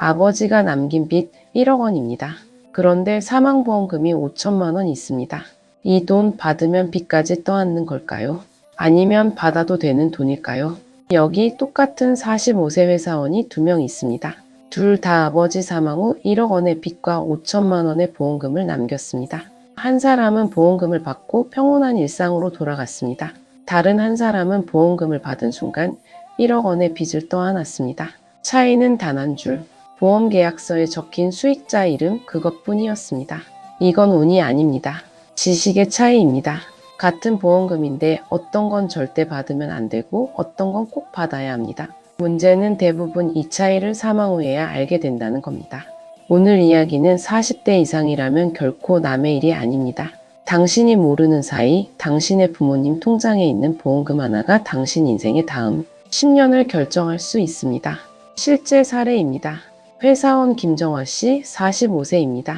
아버지가 남긴 빚 1억 원입니다. 그런데 사망보험금이 5천만 원 있습니다. 이 돈 받으면 빚까지 떠안는 걸까요? 아니면 받아도 되는 돈일까요? 여기 똑같은 45세 회사원이 2명 있습니다. 둘 다 아버지 사망 후 1억 원의 빚과 5천만 원의 보험금을 남겼습니다. 한 사람은 보험금을 받고 평온한 일상으로 돌아갔습니다. 다른 한 사람은 보험금을 받은 순간 1억 원의 빚을 떠안았습니다. 차이는 단 한 줄. 보험계약서에 적힌 수익자 이름 그것뿐이었습니다. 이건 운이 아닙니다. 지식의 차이입니다. 같은 보험금인데 어떤 건 절대 받으면 안 되고 어떤 건 꼭 받아야 합니다. 문제는 대부분 이 차이를 사망 후에야 알게 된다는 겁니다. 오늘 이야기는 40대 이상이라면 결코 남의 일이 아닙니다. 당신이 모르는 사이 당신의 부모님 통장에 있는 보험금 하나가 당신 인생의 다음 10년을 결정할 수 있습니다. 실제 사례입니다. 회사원 김정화 씨 45세입니다.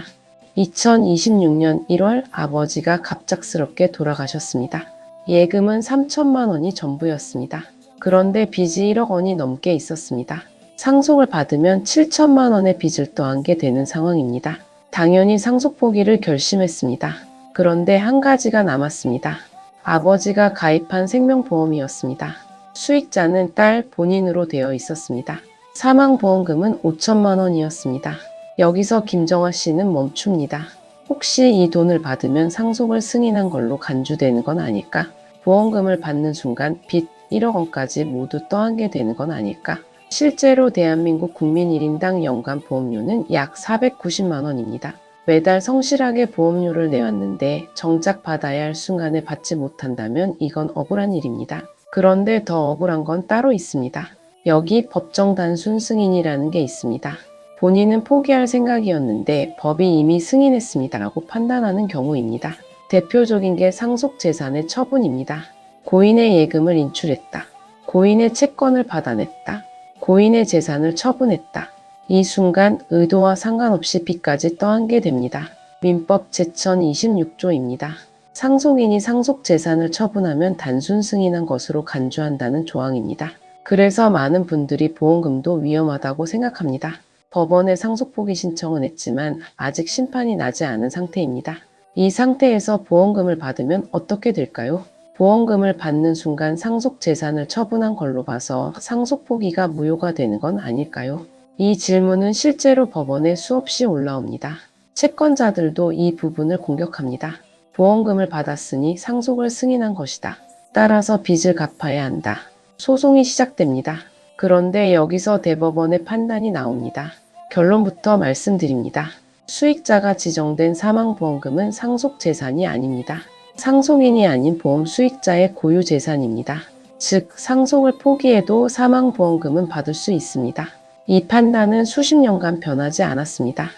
2026년 1월 아버지가 갑작스럽게 돌아가셨습니다. 예금은 3천만 원이 전부였습니다. 그런데 빚이 1억 원이 넘게 있었습니다. 상속을 받으면 7천만 원의 빚을 떠안게 되는 상황입니다. 당연히 상속 포기를 결심했습니다. 그런데 한 가지가 남았습니다. 아버지가 가입한 생명보험이었습니다. 수익자는 딸 본인으로 되어 있었습니다. 사망보험금은 5천만 원이었습니다. 여기서 김정화 씨는 멈춥니다. 혹시 이 돈을 받으면 상속을 승인한 걸로 간주되는 건 아닐까? 보험금을 받는 순간 빚 1억 원까지 모두 떠안게 되는 건 아닐까? 실제로 대한민국 국민 1인당 연간 보험료는 약 490만 원입니다. 매달 성실하게 보험료를 내왔는데 정작 받아야 할 순간에 받지 못한다면 이건 억울한 일입니다. 그런데 더 억울한 건 따로 있습니다. 여기 법정 단순 승인이라는 게 있습니다. 본인은 포기할 생각이었는데 법이 이미 승인했습니다라고 판단하는 경우입니다. 대표적인 게 상속재산의 처분입니다. 고인의 예금을 인출했다. 고인의 채권을 받아냈다. 고인의 재산을 처분했다. 이 순간 의도와 상관없이 빚까지 떠안게 됩니다. 민법 제1026조입니다. 상속인이 상속재산을 처분하면 단순 승인한 것으로 간주한다는 조항입니다. 그래서 많은 분들이 보험금도 위험하다고 생각합니다. 법원에 상속포기 신청은 했지만 아직 심판이 나지 않은 상태입니다. 이 상태에서 보험금을 받으면 어떻게 될까요? 보험금을 받는 순간 상속재산을 처분한 걸로 봐서 상속포기가 무효가 되는 건 아닐까요? 이 질문은 실제로 법원에 수없이 올라옵니다. 채권자들도 이 부분을 공격합니다. 보험금을 받았으니 상속을 승인한 것이다. 따라서 빚을 갚아야 한다. 소송이 시작됩니다. 그런데 여기서 대법원의 판단이 나옵니다. 결론부터 말씀드립니다. 수익자가 지정된 사망보험금은 상속재산이 아닙니다. 상속인이 아닌 보험 수익자의 고유재산입니다. 즉, 상속을 포기해도 사망보험금은 받을 수 있습니다. 이 판단은 수십 년간 변하지 않았습니다.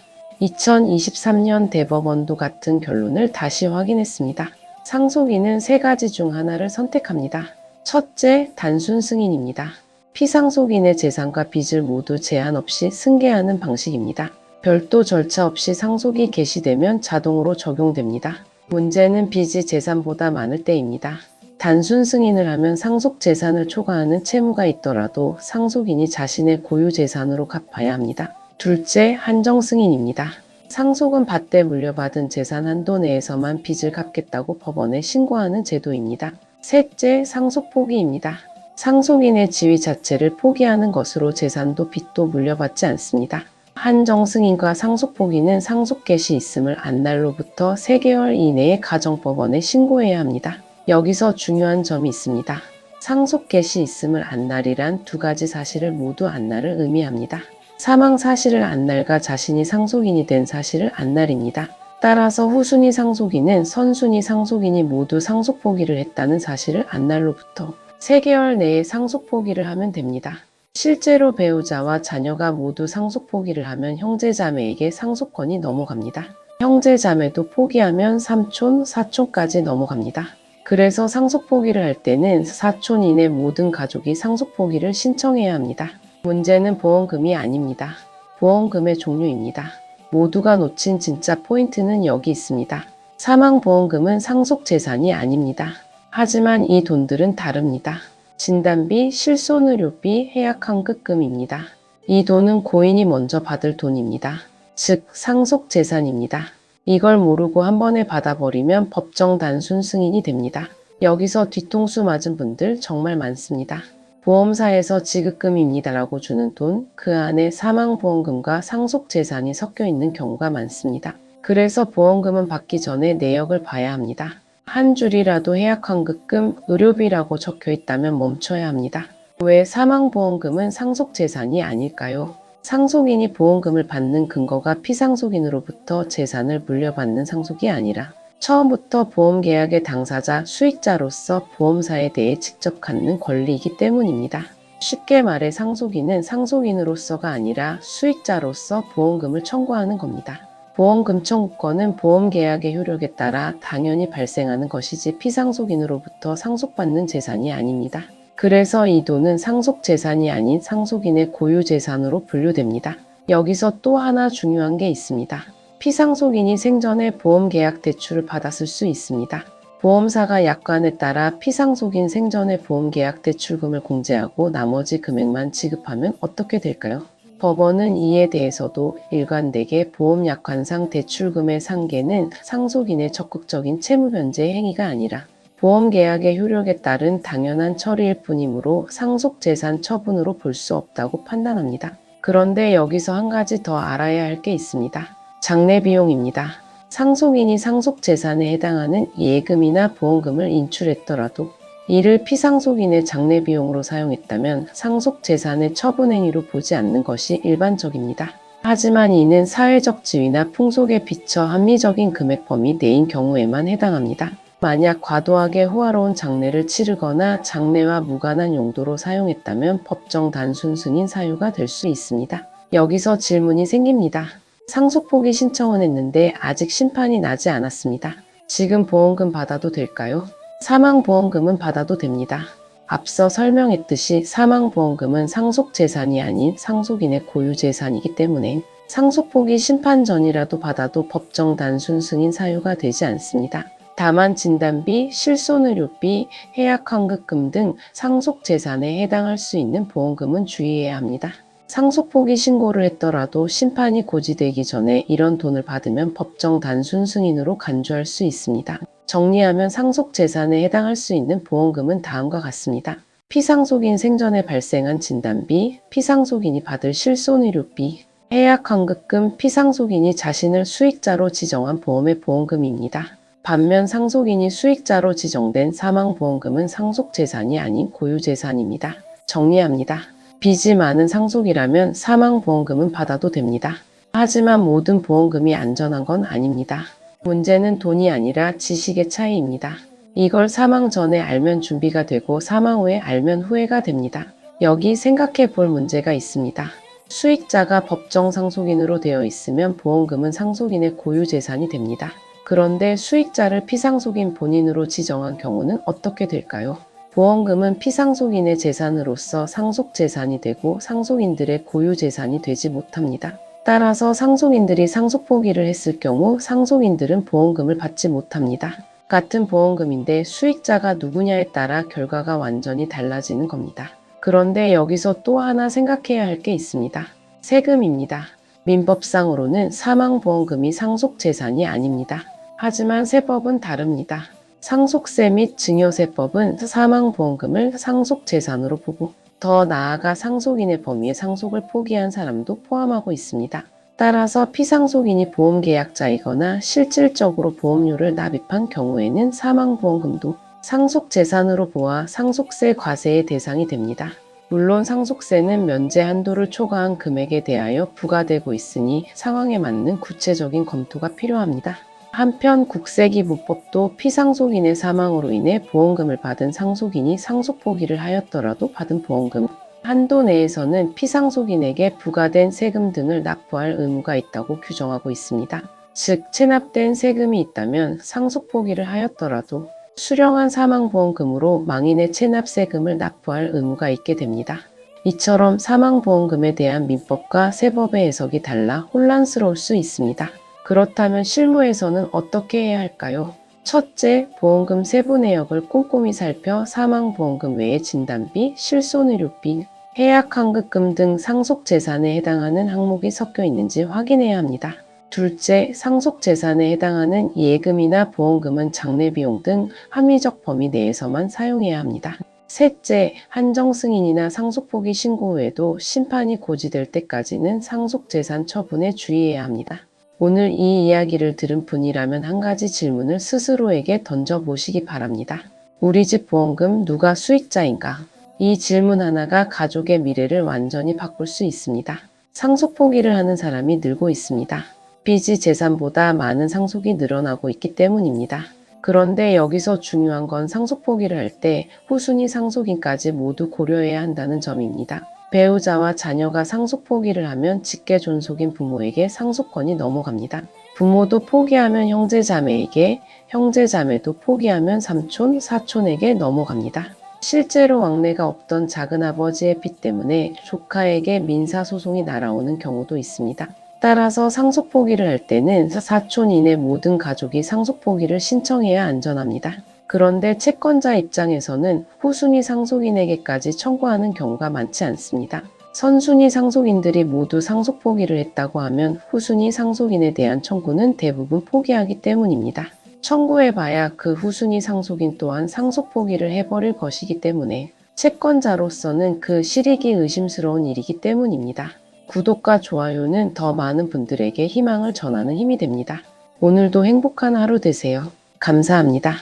2023년 대법원도 같은 결론을 다시 확인했습니다. 상속인은 세 가지 중 하나를 선택합니다. 첫째, 단순 승인입니다. 피상속인의 재산과 빚을 모두 제한 없이 승계하는 방식입니다. 별도 절차 없이 상속이 개시되면 자동으로 적용됩니다. 문제는 빚이 재산보다 많을 때입니다. 단순 승인을 하면 상속 재산을 초과하는 채무가 있더라도 상속인이 자신의 고유 재산으로 갚아야 합니다. 둘째, 한정 승인입니다. 상속은 받되 물려받은 재산 한도 내에서만 빚을 갚겠다고 법원에 신고하는 제도입니다. 셋째, 상속 포기입니다. 상속인의 지위 자체를 포기하는 것으로 재산도 빚도 물려받지 않습니다. 한정 승인과 상속 포기는 상속 개시 있음을 안 날로부터 3개월 이내에 가정법원에 신고해야 합니다. 여기서 중요한 점이 있습니다. 상속 개시 있음을 안 날이란 두 가지 사실을 모두 안 날을 의미합니다. 사망 사실을 안 날과 자신이 상속인이 된 사실을 안 날입니다. 따라서 후순위 상속인은 선순위 상속인이 모두 상속 포기를 했다는 사실을 안 날로부터 3개월 내에 상속 포기를 하면 됩니다. 실제로 배우자와 자녀가 모두 상속 포기를 하면 형제자매에게 상속권이 넘어갑니다. 형제자매도 포기하면 삼촌, 사촌까지 넘어갑니다. 그래서 상속 포기를 할 때는 사촌 이내 모든 가족이 상속 포기를 신청해야 합니다. 문제는 보험금이 아닙니다. 보험금의 종류입니다. 모두가 놓친 진짜 포인트는 여기 있습니다. 사망보험금은 상속재산이 아닙니다. 하지만 이 돈들은 다릅니다. 진단비, 실손의료비, 해약환급금입니다. 이 돈은 고인이 먼저 받을 돈입니다. 즉 상속재산입니다. 이걸 모르고 한 번에 받아버리면 법정 단순 승인이 됩니다. 여기서 뒤통수 맞은 분들 정말 많습니다. 보험사에서 지급금입니다라고 주는 돈, 그 안에 사망보험금과 상속재산이 섞여 있는 경우가 많습니다. 그래서 보험금은 받기 전에 내역을 봐야 합니다. 한 줄이라도 해약환급금, 의료비라고 적혀 있다면 멈춰야 합니다. 왜 사망보험금은 상속재산이 아닐까요? 상속인이 보험금을 받는 근거가 피상속인으로부터 재산을 물려받는 상속이 아니라 처음부터 보험계약의 당사자, 수익자로서 보험사에 대해 직접 갖는 권리이기 때문입니다. 쉽게 말해 상속인은 상속인으로서가 아니라 수익자로서 보험금을 청구하는 겁니다. 보험금 청구권은 보험계약의 효력에 따라 당연히 발생하는 것이지 피상속인으로부터 상속받는 재산이 아닙니다. 그래서 이 돈은 상속재산이 아닌 상속인의 고유재산으로 분류됩니다. 여기서 또 하나 중요한 게 있습니다. 피상속인이 생전에 보험계약 대출을 받았을 수 있습니다. 보험사가 약관에 따라 피상속인 생전에 보험계약 대출금을 공제하고 나머지 금액만 지급하면 어떻게 될까요? 법원은 이에 대해서도 일관되게 보험약관상 대출금의 상계는 상속인의 적극적인 채무변제 행위가 아니라 보험계약의 효력에 따른 당연한 처리일 뿐이므로 상속재산 처분으로 볼 수 없다고 판단합니다. 그런데 여기서 한 가지 더 알아야 할 게 있습니다. 장례비용입니다. 상속인이 상속재산에 해당하는 예금이나 보험금을 인출했더라도 이를 피상속인의 장례비용으로 사용했다면 상속재산의 처분행위로 보지 않는 것이 일반적입니다. 하지만 이는 사회적 지위나 풍속에 비춰 합리적인 금액 범위 내인 경우에만 해당합니다. 만약 과도하게 호화로운 장례를 치르거나 장례와 무관한 용도로 사용했다면 법정 단순 승인 사유가 될 수 있습니다. 여기서 질문이 생깁니다. 상속포기 신청은 했는데 아직 심판이 나지 않았습니다. 지금 보험금 받아도 될까요? 사망보험금은 받아도 됩니다. 앞서 설명했듯이 사망보험금은 상속재산이 아닌 상속인의 고유재산이기 때문에 상속포기 심판 전이라도 받아도 법정 단순 승인 사유가 되지 않습니다. 다만 진단비, 실손의료비, 해약환급금 등 상속재산에 해당할 수 있는 보험금은 주의해야 합니다. 상속포기 신고를 했더라도 심판이 고지되기 전에 이런 돈을 받으면 법정 단순 승인으로 간주할 수 있습니다. 정리하면 상속재산에 해당할 수 있는 보험금은 다음과 같습니다. 피상속인 생전에 발생한 진단비, 피상속인이 받을 실손의료비, 해약환급금, 피상속인이 자신을 수익자로 지정한 보험의 보험금입니다. 반면 상속인이 수익자로 지정된 사망보험금은 상속재산이 아닌 고유재산입니다. 정리합니다. 빚이 많은 상속이라면 사망보험금은 받아도 됩니다. 하지만 모든 보험금이 안전한 건 아닙니다. 문제는 돈이 아니라 지식의 차이입니다. 이걸 사망 전에 알면 준비가 되고 사망 후에 알면 후회가 됩니다. 여기 생각해 볼 문제가 있습니다. 수익자가 법정 상속인으로 되어 있으면 보험금은 상속인의 고유재산이 됩니다. 그런데 수익자를 피상속인 본인으로 지정한 경우는 어떻게 될까요? 보험금은 피상속인의 재산으로서 상속재산이 되고 상속인들의 고유재산이 되지 못합니다. 따라서 상속인들이 상속포기를 했을 경우 상속인들은 보험금을 받지 못합니다. 같은 보험금인데 수익자가 누구냐에 따라 결과가 완전히 달라지는 겁니다. 그런데 여기서 또 하나 생각해야 할 게 있습니다. 세금입니다. 민법상으로는 사망보험금이 상속재산이 아닙니다. 하지만 세법은 다릅니다. 상속세 및 증여세법은 사망보험금을 상속재산으로 보고 더 나아가 상속인의 범위에 상속을 포기한 사람도 포함하고 있습니다. 따라서 피상속인이 보험계약자이거나 실질적으로 보험료를 납입한 경우에는 사망보험금도 상속재산으로 보아 상속세 과세의 대상이 됩니다. 물론 상속세는 면제 한도를 초과한 금액에 대하여 부과되고 있으니 상황에 맞는 구체적인 검토가 필요합니다. 한편 국세기부법도 피상속인의 사망으로 인해 보험금을 받은 상속인이 상속포기를 하였더라도 받은 보험금 한도 내에서는 피상속인에게 부과된 세금 등을 납부할 의무가 있다고 규정하고 있습니다. 즉 체납된 세금이 있다면 상속포기를 하였더라도 수령한 사망보험금으로 망인의 체납세금을 납부할 의무가 있게 됩니다. 이처럼 사망보험금에 대한 민법과 세법의 해석이 달라 혼란스러울 수 있습니다. 그렇다면 실무에서는 어떻게 해야 할까요? 첫째, 보험금 세부 내역을 꼼꼼히 살펴 사망보험금 외에 진단비, 실손의료비, 해약 환급금 등 상속재산에 해당하는 항목이 섞여 있는지 확인해야 합니다. 둘째, 상속재산에 해당하는 예금이나 보험금은 장례비용 등 합리적 범위 내에서만 사용해야 합니다. 셋째, 한정승인이나 상속포기 신고 후에도 심판이 고지될 때까지는 상속재산 처분에 주의해야 합니다. 오늘 이 이야기를 들은 분이라면 한 가지 질문을 스스로에게 던져보시기 바랍니다. 우리 집 보험금 누가 수익자인가? 이 질문 하나가 가족의 미래를 완전히 바꿀 수 있습니다. 상속 포기를 하는 사람이 늘고 있습니다. 빚이 재산보다 많은 상속이 늘어나고 있기 때문입니다. 그런데 여기서 중요한 건 상속 포기를 할 때 후순위 상속인까지 모두 고려해야 한다는 점입니다. 배우자와 자녀가 상속 포기를 하면 직계 존속인 부모에게 상속권이 넘어갑니다. 부모도 포기하면 형제자매에게, 형제자매도 포기하면 삼촌, 사촌에게 넘어갑니다. 실제로 왕래가 없던 작은아버지의 빚 때문에 조카에게 민사소송이 날아오는 경우도 있습니다. 따라서 상속 포기를 할 때는 사촌 이내 모든 가족이 상속 포기를 신청해야 안전합니다. 그런데 채권자 입장에서는 후순위 상속인에게까지 청구하는 경우가 많지 않습니다. 선순위 상속인들이 모두 상속 포기를 했다고 하면 후순위 상속인에 대한 청구는 대부분 포기하기 때문입니다. 청구해봐야 그 후순위 상속인 또한 상속 포기를 해버릴 것이기 때문에 채권자로서는 그 실익이 의심스러운 일이기 때문입니다. 구독과 좋아요는 더 많은 분들에게 희망을 전하는 힘이 됩니다. 오늘도 행복한 하루 되세요. 감사합니다.